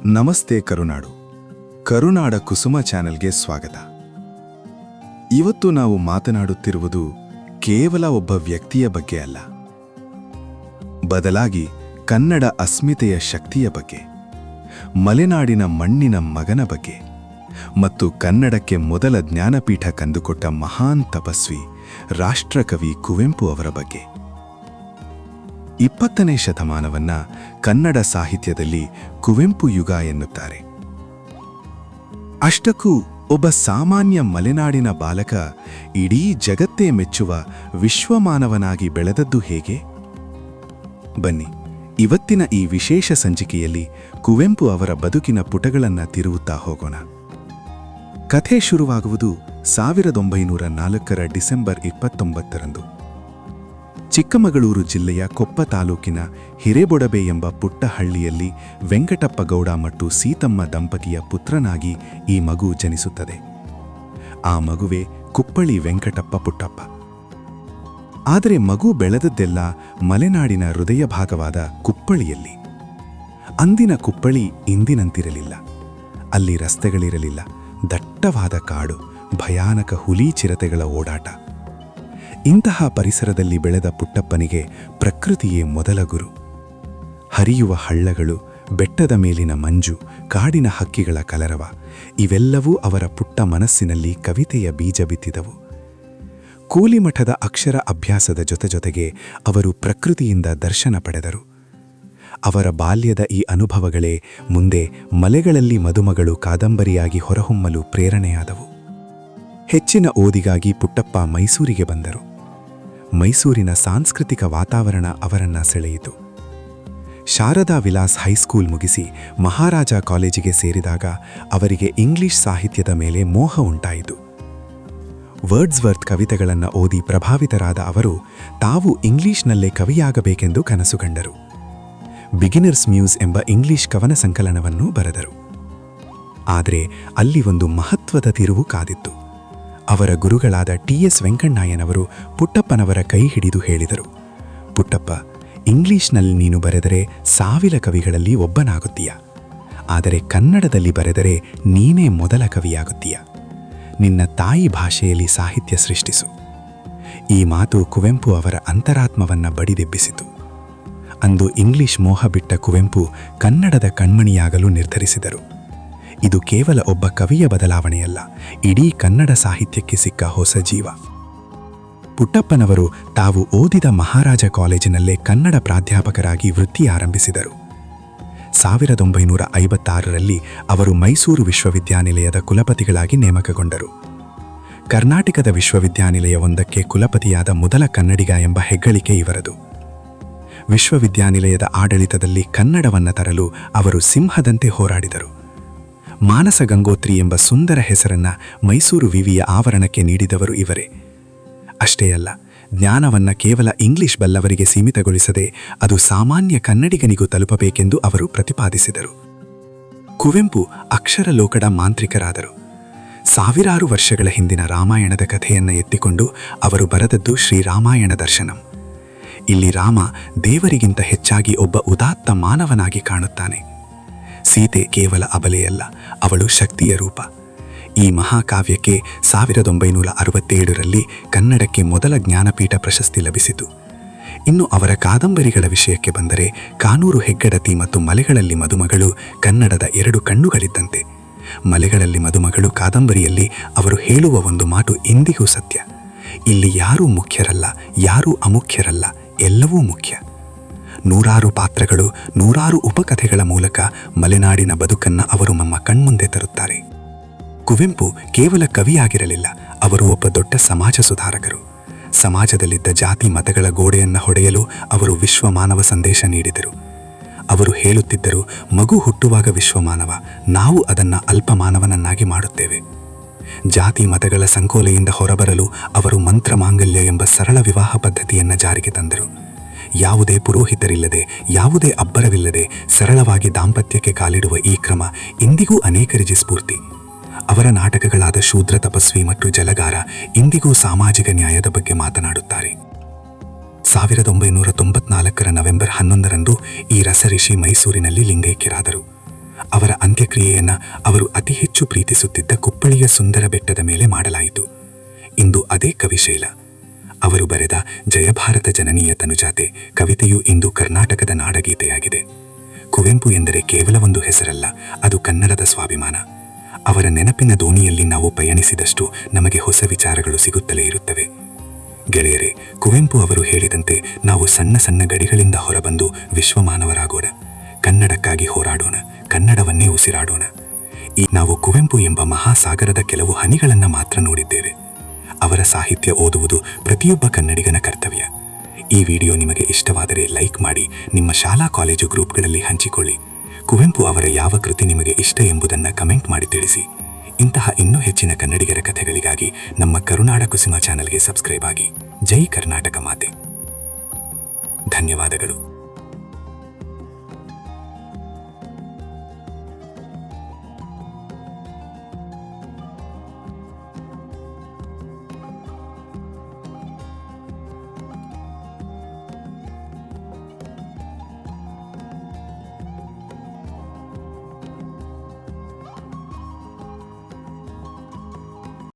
ನಮಸ್ತೆ ಕರುನಾಡು. ಕರುನಾಡ ಕುಸುಮ ಚಾನೆಲ್ಗೆ ಸ್ವಾಗತ. ಇವತ್ತು ನಾವು ಮಾತನಾಡುತ್ತಿರುವುದು ಕೇವಲ ಒಬ್ಬ ವ್ಯಕ್ತಿಯ ಬಗ್ಗೆ ಅಲ್ಲ, ಬದಲಾಗಿ ಕನ್ನಡ ಅಸ್ಮಿತೆಯ ಶಕ್ತಿಯ ಬಗ್ಗೆ, ಮಲೆನಾಡಿನ ಮಣ್ಣಿನ ಮಗನ ಬಗ್ಗೆ ಮತ್ತು ಕನ್ನಡಕ್ಕೆ ಮೊದಲ ಜ್ಞಾನಪೀಠ ಕಂದುಕೊಟ್ಟ ಮಹಾನ್ ತಪಸ್ವಿ ರಾಷ್ಟ್ರಕವಿ ಕುವೆಂಪು ಅವರ ಬಗ್ಗೆ. 20ನೇ ಶತಮಾನವನ್ನ ಕನ್ನಡ ಸಾಹಿತ್ಯದಲ್ಲಿ ಕುವೆಂಪು ಯುಗ ಎನ್ನುತ್ತಾರೆ. ಅಷ್ಟಕ್ಕೂ ಒಬ್ಬ ಸಾಮಾನ್ಯ ಮಲೆನಾಡಿನ ಬಾಲಕ ಇಡೀ ಜಗತ್ತೇ ಮೆಚ್ಚುವ ವಿಶ್ವಮಾನವನಾಗಿ ಬೆಳೆದದ್ದು ಹೇಗೆ? ಬನ್ನಿ, ಇವತ್ತಿನ ಈ ವಿಶೇಷ ಸಂಚಿಕೆಯಲ್ಲಿ ಕುವೆಂಪು ಅವರ ಬದುಕಿನ ಪುಟಗಳನ್ನು ತಿರುವುತ್ತಾ ಹೋಗೋಣ. ಕಥೆ ಶುರುವಾಗುವುದು 1904 ಡಿಸೆಂಬರ್ 29ರಂದು. ಚಿಕ್ಕಮಗಳೂರು ಜಿಲ್ಲೆಯ ಕೊಪ್ಪ ತಾಲೂಕಿನ ಹಿರೇಬೊಡಬೆ ಎಂಬ ಪುಟ್ಟ ಹಳ್ಳಿಯಲ್ಲಿ ವೆಂಕಟಪ್ಪ ಗೌಡ ಮತ್ತು ಸೀತಮ್ಮ ದಂಪತಿಯ ಪುತ್ರನಾಗಿ ಈ ಮಗು ಜನಿಸುತ್ತದೆ. ಆ ಮಗುವೇ ಕುಪ್ಪಳಿ ವೆಂಕಟಪ್ಪ ಪುಟ್ಟಪ್ಪ. ಆದರೆ ಮಗು ಬೆಳೆದದ್ದೆಲ್ಲ ಮಲೆನಾಡಿನ ಹೃದಯ ಭಾಗವಾದ ಕುಪ್ಪಳಿಯಲ್ಲಿ. ಅಂದಿನ ಕುಪ್ಪಳಿ ಇಂದಿನಂತಿರಲಿಲ್ಲ. ಅಲ್ಲಿ ರಸ್ತೆಗಳಿರಲಿಲ್ಲ, ದಟ್ಟವಾದ ಕಾಡು, ಭಯಾನಕ ಹುಲಿ ಚಿರತೆಗಳ ಓಡಾಟ. ಇಂತಹ ಪರಿಸರದಲ್ಲಿ ಬೆಳೆದ ಪುಟ್ಟಪ್ಪನಿಗೆ ಪ್ರಕೃತಿಯೇ ಮೊದಲ ಗುರು. ಹರಿಯುವ ಹಳ್ಳಗಳು, ಬೆಟ್ಟದ ಮೇಲಿನ ಮಂಜು, ಕಾಡಿನ ಹಕ್ಕಿಗಳ ಕಲರವ ಇವೆಲ್ಲವೂ ಅವರ ಪುಟ್ಟ ಮನಸ್ಸಿನಲ್ಲಿ ಕವಿತೆಯ ಬೀಜ ಬಿತ್ತಿದವು. ಕೂಲಿಮಠದ ಅಕ್ಷರ ಅಭ್ಯಾಸದ ಜೊತೆಗೆ ಅವರು ಪ್ರಕೃತಿಯಿಂದ ದರ್ಶನ ಪಡೆದರು. ಅವರ ಬಾಲ್ಯದ ಈ ಅನುಭವಗಳೇ ಮುಂದೆ ಮಲೆಗಳಲ್ಲಿ ಮದುಮಗಳು ಕಾದಂಬರಿಯಾಗಿ ಹೊರಹೊಮ್ಮಲು ಪ್ರೇರಣೆಯಾದವು. ಹೆಚ್ಚಿನ ಓದಿಗಾಗಿ ಪುಟ್ಟಪ್ಪ ಮೈಸೂರಿಗೆ ಬಂದರು. ಮೈಸೂರಿನ ಸಾಂಸ್ಕೃತಿಕ ವಾತಾವರಣ ಅವರನ್ನ ಸೆಳೆಯಿತು. ಶಾರದಾ ವಿಲಾಸ್ ಹೈಸ್ಕೂಲ್ ಮುಗಿಸಿ ಮಹಾರಾಜ ಕಾಲೇಜಿಗೆ ಸೇರಿದಾಗ ಅವರಿಗೆ ಇಂಗ್ಲಿಷ್ ಸಾಹಿತ್ಯದ ಮೇಲೆ ಮೋಹ ಉಂಟಾಯಿತು. ವರ್ಡ್ಸ್ವರ್ತ್ ಕವಿತೆಗಳನ್ನು ಓದಿ ಪ್ರಭಾವಿತರಾದ ಅವರು ತಾವು ಇಂಗ್ಲಿಷ್ನಲ್ಲೇ ಕವಿಯಾಗಬೇಕೆಂದು ಕನಸುಗಂಡರು. ಬಿಗಿನರ್ಸ್ ಮ್ಯೂಸ್ ಎಂಬ ಇಂಗ್ಲಿಷ್ ಕವನ ಸಂಕಲನವನ್ನು ಬರೆದರು. ಆದರೆ ಅಲ್ಲಿ ಒಂದು ಮಹತ್ವದ ತಿರುವು ಕಾದಿತ್ತು. ಅವರ ಗುರುಗಳಾದ ಟಿ.ಎಸ್. ವೆಂಕಣ್ಣಯ್ಯನವರು ಪುಟ್ಟಪ್ಪನವರ ಕೈ ಹಿಡಿದು ಹೇಳಿದರು, ಪುಟ್ಟಪ್ಪ, ಇಂಗ್ಲಿಷ್ನಲ್ಲಿ ನೀನು ಬರೆದರೆ 1000 ಕವಿಗಳಲ್ಲಿ ಒಬ್ಬನಾಗುತ್ತೀಯ. ಆದರೆ ಕನ್ನಡದಲ್ಲಿ ಬರೆದರೆ ನೀನೇ ಮೊದಲ ಕವಿಯಾಗುತ್ತೀಯ. ನಿನ್ನ ತಾಯಿ ಭಾಷೆಯಲ್ಲಿ ಸಾಹಿತ್ಯ ಸೃಷ್ಟಿಸು. ಈ ಮಾತು ಕುವೆಂಪು ಅವರ ಅಂತರಾತ್ಮವನ್ನ ಬಡಿದೆಬ್ಬಿಸಿತು. ಅಂದು ಇಂಗ್ಲಿಷ್ ಮೋಹ ಬಿಟ್ಟ ಕುವೆಂಪು ಕನ್ನಡದ ಕಣ್ಮಣಿಯಾಗಲು ನಿರ್ಧರಿಸಿದರು. ಇದು ಕೇವಲ ಒಬ್ಬ ಕವಿಯ ಬದಲಾವಣೆಯಲ್ಲ, ಇಡೀ ಕನ್ನಡ ಸಾಹಿತ್ಯಕ್ಕೆ ಸಿಕ್ಕ ಹೊಸ ಜೀವ. ಪುಟ್ಟಪ್ಪನವರು ತಾವು ಓದಿದ ಮಹಾರಾಜ ಕಾಲೇಜಿನಲ್ಲೇ ಕನ್ನಡ ಪ್ರಾಧ್ಯಾಪಕರಾಗಿ ವೃತ್ತಿ ಆರಂಭಿಸಿದರು. 1956ರಲ್ಲಿ ಅವರು ಮೈಸೂರು ವಿಶ್ವವಿದ್ಯಾನಿಲಯದ ಕುಲಪತಿಗಳಾಗಿ ನೇಮಕಗೊಂಡರು. ಕರ್ನಾಟಕದ ವಿಶ್ವವಿದ್ಯಾನಿಲಯವೊಂದಕ್ಕೆ ಕುಲಪತಿಯಾದ ಮೊದಲ ಕನ್ನಡಿಗ ಎಂಬ ಹೆಗ್ಗಳಿಕೆ ಇವರದು. ವಿಶ್ವವಿದ್ಯಾನಿಲಯದ ಆಡಳಿತದಲ್ಲಿ ಕನ್ನಡವನ್ನ ತರಲು ಅವರು ಸಿಂಹದಂತೆ ಹೋರಾಡಿದರು. ಮಾನಸ ಗಂಗೋತ್ರಿ ಎಂಬ ಸುಂದರ ಹೆಸರನ್ನ ಮೈಸೂರು ವಿವಿಯ ಆವರಣಕ್ಕೆ ನೀಡಿದವರು ಇವರೇ. ಅಷ್ಟೇ ಅಲ್ಲ, ಜ್ಞಾನವನ್ನ ಕೇವಲ ಇಂಗ್ಲಿಷ್ ಬಲ್ಲವರಿಗೆ ಸೀಮಿತಗೊಳಿಸದೆ ಅದು ಸಾಮಾನ್ಯ ಕನ್ನಡಿಗನಿಗೂ ತಲುಪಬೇಕೆಂದು ಅವರು ಪ್ರತಿಪಾದಿಸಿದರು. ಕುವೆಂಪು ಅಕ್ಷರ ಲೋಕದ ಮಾಂತ್ರಿಕರಾದರು. ಸಾವಿರಾರು ವರ್ಷಗಳ ಹಿಂದಿನ ರಾಮಾಯಣದ ಕಥೆಯನ್ನ ಎತ್ತಿಕೊಂಡು ಅವರು ಬರೆದದ್ದು ಶ್ರೀರಾಮಾಯಣ ದರ್ಶನಂ. ಇಲ್ಲಿ ರಾಮ ದೇವರಿಗಿಂತ ಹೆಚ್ಚಾಗಿ ಒಬ್ಬ ಉದಾತ್ತ ಮಾನವನಾಗಿ ಕಾಣುತ್ತಾನೆ. ಸೀತೆ ಕೇವಲ ಅಬಲೆಯಲ್ಲ, ಅವಳು ಶಕ್ತಿಯ ರೂಪ. ಈ ಮಹಾಕಾವ್ಯಕ್ಕೆ 1967ರಲ್ಲಿ ಕನ್ನಡಕ್ಕೆ ಮೊದಲ ಜ್ಞಾನಪೀಠ ಪ್ರಶಸ್ತಿ ಲಭಿಸಿತು. ಇನ್ನು ಅವರ ಕಾದಂಬರಿಗಳ ವಿಷಯಕ್ಕೆ ಬಂದರೆ ಕಾನೂರು ಹೆಗ್ಗಡತಿ ಮತ್ತು ಮಲೆಗಳಲ್ಲಿ ಮದುಮಗಳು ಕನ್ನಡದ 2 ಕಣ್ಣುಗಳಿದ್ದಂತೆ. ಮಲೆಗಳಲ್ಲಿ ಮದುಮಗಳು ಕಾದಂಬರಿಯಲ್ಲಿ ಅವರು ಹೇಳುವ ಒಂದು ಮಾತು ಇಂದಿಗೂ ಸತ್ಯ. ಇಲ್ಲಿ ಯಾರೂ ಮುಖ್ಯರಲ್ಲ, ಯಾರೂ ಅಮುಖ್ಯರಲ್ಲ, ಎಲ್ಲವೂ ಮುಖ್ಯ. 100 ಪಾತ್ರಗಳು, 100 ಉಪಕಥೆಗಳ ಮೂಲಕ ಮಲೆನಾಡಿನ ಬದುಕನ್ನ ಅವರು ನಮ್ಮ ಕಣ್ಮುಂದೆ ತರುತ್ತಾರೆ. ಕುವೆಂಪು ಕೇವಲ ಕವಿಯಾಗಿರಲಿಲ್ಲ, ಅವರು ಒಬ್ಬ ದೊಡ್ಡ ಸಮಾಜ ಸುಧಾರಕರು. ಸಮಾಜದಲ್ಲಿದ್ದ ಜಾತಿ ಮತಗಳ ಗೋಡೆಯನ್ನ ಹೊಡೆಯಲು ಅವರು ವಿಶ್ವಮಾನವ ಸಂದೇಶ ನೀಡಿದರು. ಅವರು ಹೇಳುತ್ತಿದ್ದರು, ಮಗು ಹುಟ್ಟುವಾಗ ವಿಶ್ವಮಾನವ, ನಾವು ಅದನ್ನ ಅಲ್ಪಮಾನವನನ್ನಾಗಿ ಮಾಡುತ್ತೇವೆ. ಜಾತಿ ಮತಗಳ ಸಂಕೋಲೆಯಿಂದ ಹೊರಬರಲು ಅವರು ಮಂತ್ರ ಮಾಂಗಲ್ಯ ಎಂಬ ಸರಳ ವಿವಾಹ ಪದ್ಧತಿಯನ್ನ ಜಾರಿಗೆ ತಂದರು. ಯಾವುದೇ ಪುರೋಹಿತರಿಲ್ಲದೆ, ಯಾವುದೇ ಅಬ್ಬರವಿಲ್ಲದೆ ಸರಳವಾಗಿ ದಾಂಪತ್ಯಕ್ಕೆ ಕಾಲಿಡುವ ಈ ಕ್ರಮ ಇಂದಿಗೂ ಅನೇಕರಿಗೆ ಸ್ಫೂರ್ತಿ. ಅವರ ನಾಟಕಗಳಾದ ಶೂದ್ರ ತಪಸ್ವಿ ಮತ್ತು ಜಲಗಾರ ಇಂದಿಗೂ ಸಾಮಾಜಿಕ ನ್ಯಾಯದ ಬಗ್ಗೆ ಮಾತನಾಡುತ್ತಾರೆ. 1994 ನವೆಂಬರ್ 11ರಂದು ಈ ರಸಋಷಿ ಮೈಸೂರಿನಲ್ಲಿ ಲಿಂಗೈಕ್ಯರಾದರು. ಅವರ ಅಂತ್ಯಕ್ರಿಯೆಯನ್ನ ಅವರು ಅತಿ ಹೆಚ್ಚು ಪ್ರೀತಿಸುತ್ತಿದ್ದ ಕುಪ್ಪಳಿಯ ಸುಂದರ ಬೆಟ್ಟದ ಮೇಲೆ ಮಾಡಲಾಯಿತು. ಇಂದು ಅದೇ ಕವಿಶೈಲ. ಅವರು ಬರೆದ ಜಯಭಾರತ ಜನನೀಯ ತನುಜಾತೆ ಕವಿತೆಯು ಇಂದು ಕರ್ನಾಟಕದ ನಾಡಗೀತೆಯಾಗಿದೆ. ಕುವೆಂಪು ಎಂದರೆ ಕೇವಲ ಒಂದು ಹೆಸರಲ್ಲ, ಅದು ಕನ್ನಡದ ಸ್ವಾಭಿಮಾನ. ಅವರ ನೆನಪಿನ ದೋಣಿಯಲ್ಲಿ ನಾವು ಪಯಣಿಸಿದಷ್ಟು ನಮಗೆ ಹೊಸ ವಿಚಾರಗಳು ಸಿಗುತ್ತಲೇ ಇರುತ್ತವೆ. ಗೆಳೆಯರೇ, ಕುವೆಂಪು ಅವರು ಹೇಳಿದಂತೆ ನಾವು ಸಣ್ಣ ಸಣ್ಣ ಗಡಿಗಳಿಂದ ಹೊರಬಂದು ವಿಶ್ವಮಾನವರಾಗೋಣ. ಕನ್ನಡಕ್ಕಾಗಿ ಹೋರಾಡೋಣ, ಕನ್ನಡವನ್ನೇ ಉಸಿರಾಡೋಣ. ನಾವು ಕುವೆಂಪು ಎಂಬ ಮಹಾಸಾಗರದ ಕೆಲವು ಹನಿಗಳನ್ನು ಮಾತ್ರ ನೋಡಿದ್ದೇವೆ. ಅವರ ಸಾಹಿತ್ಯ ಓದುವುದು ಪ್ರತಿಯೊಬ್ಬ ಕನ್ನಡಿಗನ ಕರ್ತವ್ಯ. ಈ ವಿಡಿಯೋ ನಿಮಗೆ ಇಷ್ಟವಾದರೆ ಲೈಕ್ ಮಾಡಿ, ನಿಮ್ಮ ಶಾಲಾ ಕಾಲೇಜು ಗ್ರೂಪ್ಗಳಲ್ಲಿ ಹಂಚಿಕೊಳ್ಳಿ. ಕುವೆಂಪು ಅವರ ಯಾವ ಕೃತಿ ನಿಮಗೆ ಇಷ್ಟ ಎಂಬುದನ್ನು ಕಮೆಂಟ್ ಮಾಡಿ ತಿಳಿಸಿ. ಇಂತಹ ಇನ್ನೂ ಹೆಚ್ಚಿನ ಕನ್ನಡಿಗರ ಕಥೆಗಳಿಗಾಗಿ ನಮ್ಮ ಕರುನಾಡ ಕುಸುಮ ಚಾನೆಲ್ಗೆ ಸಬ್ಸ್ಕ್ರೈಬ್ ಆಗಿ. ಜೈ ಕರ್ನಾಟಕ ಮಾತೆ. ಧನ್ಯವಾದಗಳು.